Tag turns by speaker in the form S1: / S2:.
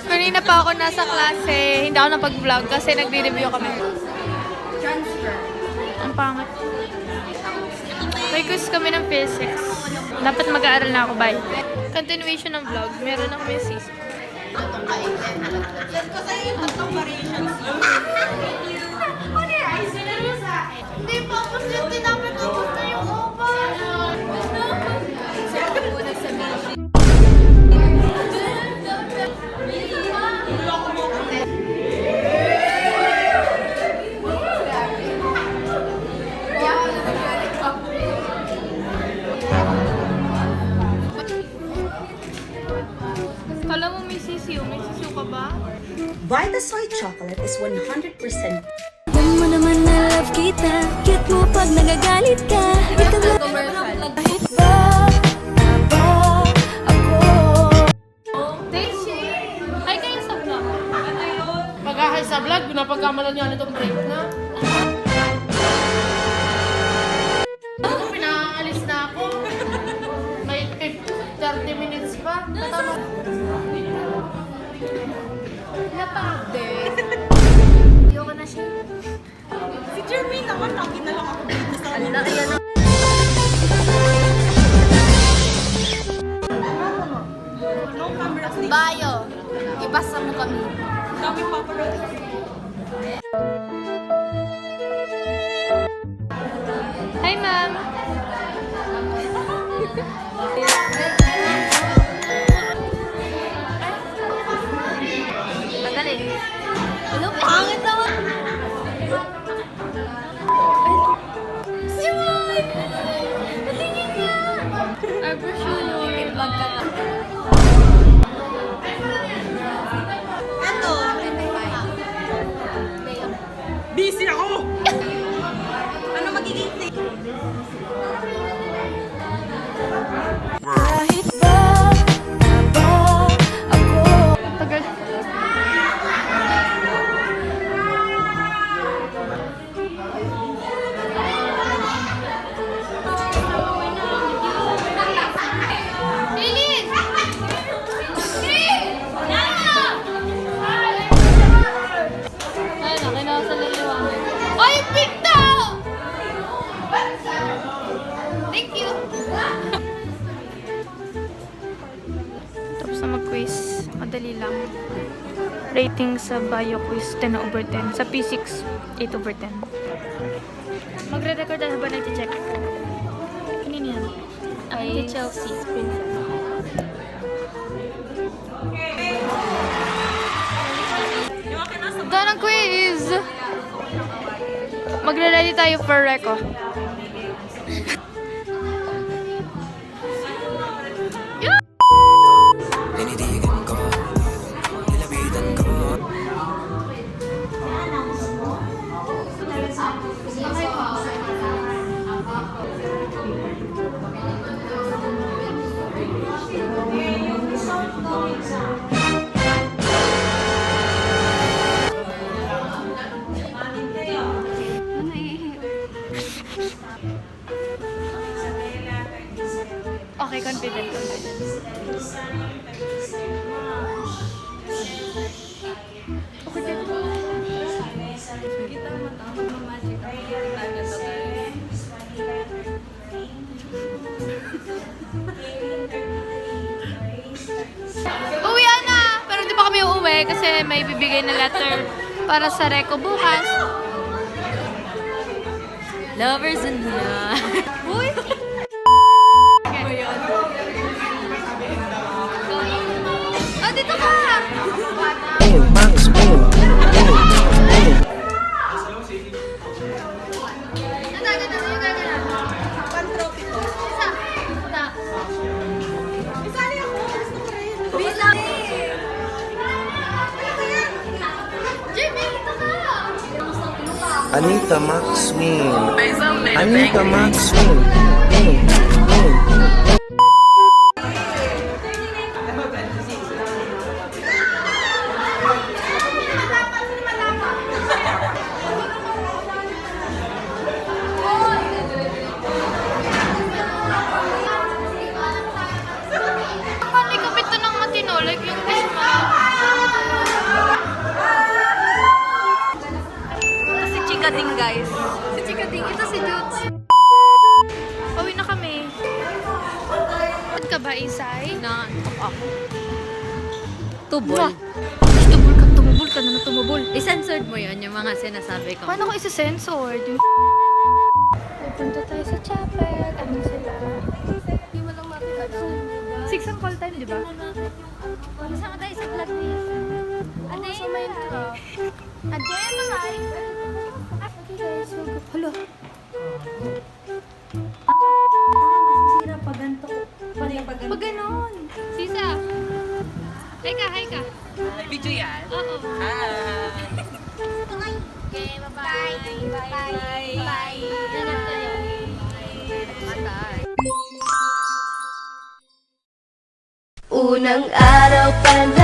S1: Kanina pa ako nasa klase, hindi ako napag-vlog kasi nagre-review kami.
S2: Transfer.
S1: Ang pangit. May quiz kami ng physics. Dapat mag-aaral na ako, bye. Continuation ng vlog, meron ng misis.
S2: Yan ko sa'yo yung tatlong variations.
S1: Hindi pa ako siya tinapit ko gusto yung oval.
S2: Sabi ko nagsabihin.
S1: Kala mo may sisiw ka ba?
S3: Vita Soy Chocolate is 100%.
S4: Alam mo naman na love kita. Cute mo pag nagagalit ka. Ikaw lang
S2: Commercial.
S4: kahit ba ako.
S1: Daisy! Ay, kayo sa vlog. Mag-ahay sa vlog, pinapagkamalan niya nitong break na. Pinaalis na ako. May 30 minutes pa. Natama. Napagde. Ayoko na siya.
S2: Si Jermaine naman, lagi na lang ako dito sa kanila. Ayan na. No camera please.
S1: Bayo, ibasa mo kami.
S2: Dami paparazzi.
S1: Hi, ma'am. Madali. Ano? Pangit naman. Si Juan! Patingin niya! Arbushulo. I-vlog ka na.
S2: Ano? Busy ako! Ano magiging thing?
S4: Kahit ba ako.
S1: Tagal. Bilis! Ay, nakinaw sa liliwangan. Ay, pinto! Thank you! Tapos na mag-quiz. Madali lang. Rating sa bio quiz, 10/10. Sa P6, 8/10. Magre-record na ba nag-check? Kanina yan? Ay, Chelsea. Ganang quiz! Magre-ready tayo for reco. Okay, confident. Uwian na! Pero di pa kami uuwi kasi may bibigay na letter para sa Reco bukas.
S4: Lovers in love.
S1: Uy! Oh, dito ka!
S2: Pan-trophy ko.
S1: Isa! Isa!
S2: Isali ako. Gusto ko rin.
S1: Bisa! Jamie, dito ka!
S5: Anita Maxwin. Anita Maxwin.
S1: ka ba, Isay?
S2: Naantok ako.
S1: Tubol.
S2: Tubol.
S1: Tumubol ka na tumubol.
S2: I-censored mo yun, yung mga sinasabi ko.
S1: Paano ko isa-sensor? Pupunta tayo sa chapel. Ano sila?
S2: Hindi mo lang makikita.
S1: 6 ang call time, di ba?
S2: Masama tayo sa vlog niya. Ano yun? Sa Minecraft. Again, right?
S1: Okay guys, hala.
S2: Masisira pag ganito.
S1: Pag ganon. Sisa. Hi ka.
S5: Video yan?
S1: Oo.
S2: Okay, bye-bye. Bye. Bye. Ingat kayo. Bye.
S4: Unang araw pa lang